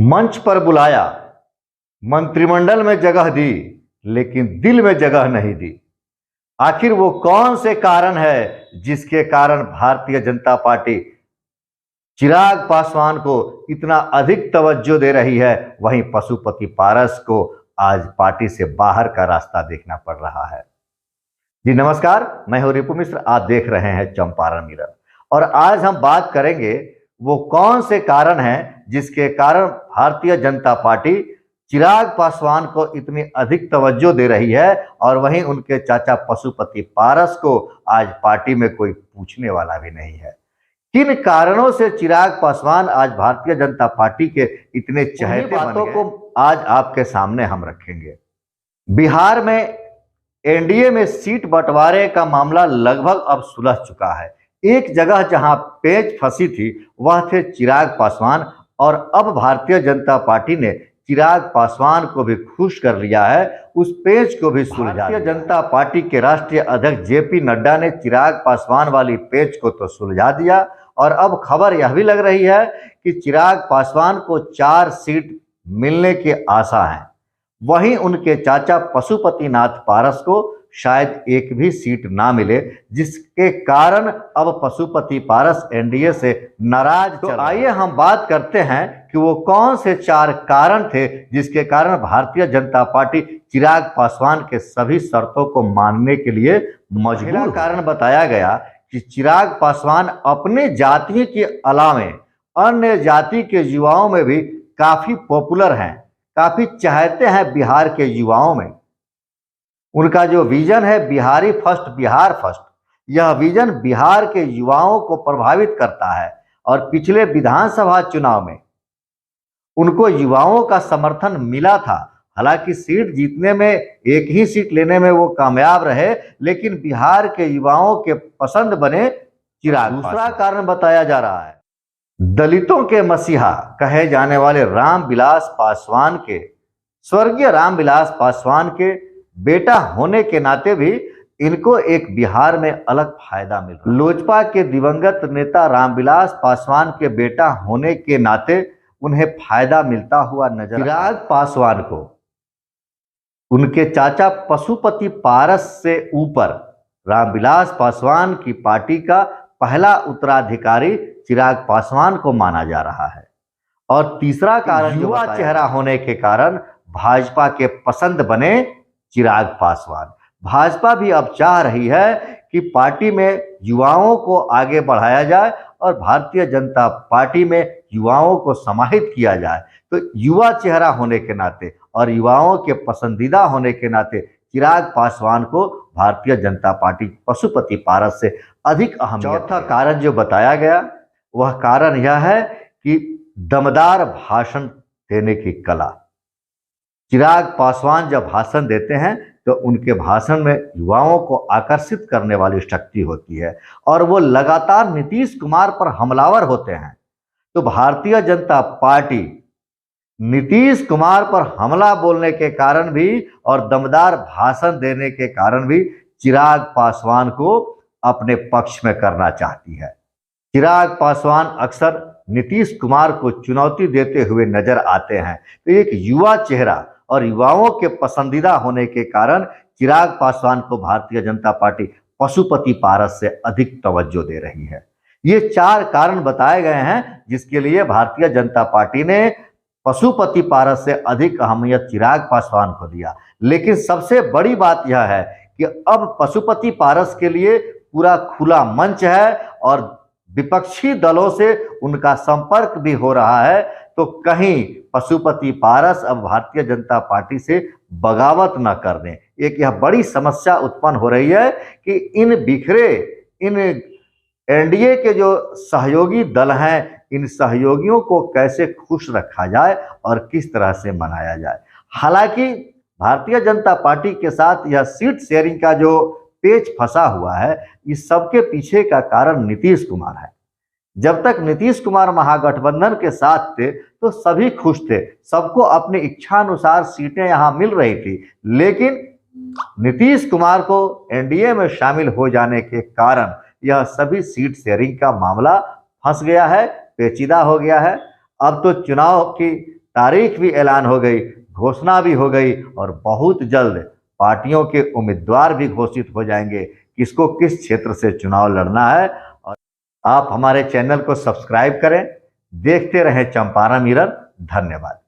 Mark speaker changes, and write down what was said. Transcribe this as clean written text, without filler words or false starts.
Speaker 1: मंच पर बुलाया, मंत्रिमंडल में जगह दी, लेकिन दिल में जगह नहीं दी। आखिर वो कौन से कारण है जिसके कारण भारतीय जनता पार्टी चिराग पासवान को इतना अधिक तवज्जो दे रही है, वहीं पशुपति पारस को आज पार्टी से बाहर का रास्ता देखना पड़ रहा है। जी नमस्कार, मैं हूं रिपु मिश्र, आप देख रहे हैं चंपारण मिरर। और आज हम बात करेंगे वो कौन से कारण हैं जिसके कारण भारतीय जनता पार्टी चिराग पासवान को इतनी अधिक तवज्जो दे रही है और वहीं उनके चाचा पशुपति पारस को आज पार्टी में कोई पूछने वाला भी नहीं है। किन कारणों से चिराग पासवान आज भारतीय जनता पार्टी के इतने चहेते बातों को आज आपके सामने हम रखेंगे। बिहार में एनडीए में सीट बंटवारे का मामला लगभग अब सुलझ चुका है। एक जगह जहां पेच फंसी थी वह थे चिराग पासवान, और अब भारतीय जनता पार्टी ने चिराग पासवान को भी खुश कर लिया है, उस पेच को भी सुलझा। भारतीय जनता पार्टी के राष्ट्रीय अध्यक्ष जेपी नड्डा ने चिराग पासवान वाली पेच को तो सुलझा दिया, और अब खबर यह भी लग रही है कि चिराग पासवान को 4 सीट मिलने की आशा है। वहीं उनके चाचा पशुपतिनाथ पारस को शायद एक भी सीट ना मिले, जिसके कारण अब पशुपति पारस एनडीए से नाराज। तो आइए हम बात करते हैं कि वो कौन से 4 कारण थे जिसके कारण भारतीय जनता पार्टी चिराग पासवान के सभी शर्तों को मानने के लिए मजबूर। पहला कारण बताया गया कि चिराग पासवान अपने जाति के अलावे अन्य जाति के युवाओं में भी काफी पॉपुलर हैं, काफी चाहते हैं बिहार के युवाओं में। उनका जो विजन है बिहारी फर्स्ट बिहार फर्स्ट, यह विजन बिहार के युवाओं को प्रभावित करता है। और पिछले विधानसभा चुनाव में उनको युवाओं का समर्थन मिला था। हालांकि सीट जीतने में, एक ही सीट लेने में वो कामयाब रहे, लेकिन बिहार के युवाओं के पसंद बने चिराग। दूसरा कारण बताया जा रहा है दलितों के मसीहा कहे जाने वाले रामविलास पासवान के, स्वर्गीय रामविलास पासवान के बेटा होने के नाते भी इनको एक बिहार में अलग फायदा मिल रहा है। लोजपा के दिवंगत नेता रामविलास पासवान के बेटा होने के नाते उन्हें फायदा मिलता हुआ नजर। चिराग पासवान को उनके चाचा पशुपति पारस से ऊपर रामविलास पासवान की पार्टी का पहला उत्तराधिकारी चिराग पासवान को माना जा रहा है। और तीसरा कारण युवा चेहरा होने के कारण भाजपा के पसंद बने चिराग पासवान। भाजपा भी अब चाह रही है कि पार्टी में युवाओं को आगे बढ़ाया जाए और भारतीय जनता पार्टी में युवाओं को समाहित किया जाए। तो युवा चेहरा होने के नाते और युवाओं के पसंदीदा होने के नाते चिराग पासवान को भारतीय जनता पार्टी पशुपति पारस से अधिक अहमियत। चौथा कारण जो बताया गया वह कारण यह है कि दमदार भाषण देने की कला। चिराग पासवान जब भाषण देते हैं तो उनके भाषण में युवाओं को आकर्षित करने वाली शक्ति होती है, और वो लगातार नीतीश कुमार पर हमलावर होते हैं। तो भारतीय जनता पार्टी नीतीश कुमार पर हमला बोलने के कारण भी और दमदार भाषण देने के कारण भी चिराग पासवान को अपने पक्ष में करना चाहती है। चिराग पासवान अक्सर नीतीश कुमार को चुनौती देते हुए नजर आते हैं। तो एक युवा चेहरा और युवाओं के पसंदीदा होने के कारण चिराग पासवान को भारतीय जनता पार्टी पशुपति पारस से अधिक तवज्जो दे रही है। ये 4 कारण बताए गए हैं जिसके लिए भारतीय जनता पार्टी ने पशुपति पारस से अधिक अहमियत चिराग पासवान को दिया। लेकिन सबसे बड़ी बात यह है कि अब पशुपति पारस के लिए पूरा खुला मंच है और विपक्षी दलों से उनका संपर्क भी हो रहा है। तो कहीं पशुपति पारस अब भारतीय जनता पार्टी से बगावत न कर दें। एक यह बड़ी समस्या उत्पन्न हो रही है कि इन एनडीए के जो सहयोगी दल हैं, इन सहयोगियों को कैसे खुश रखा जाए और किस तरह से मनाया जाए। हालांकि भारतीय जनता पार्टी के साथ यह सीट शेयरिंग का जो पेच फंसा हुआ है, इस सबके पीछे का कारण नीतीश कुमार है। जब तक नीतीश कुमार महागठबंधन के साथ थे तो सभी खुश थे, सबको अपनी इच्छा अनुसार सीटें यहां मिल रही थी। लेकिन नीतीश कुमार को एनडीए में शामिल हो जाने के कारण यह सभी सीट शेयरिंग का मामला फंस गया है, पेचीदा हो गया है। अब तो चुनाव की तारीख भी ऐलान हो गई, घोषणा भी हो गई और बहुत जल्द पार्टियों के उम्मीदवार भी घोषित हो जाएंगे किसको किस क्षेत्र से चुनाव लड़ना है। और आप हमारे चैनल को सब्सक्राइब करें, देखते रहें चंपारण मिरर। धन्यवाद।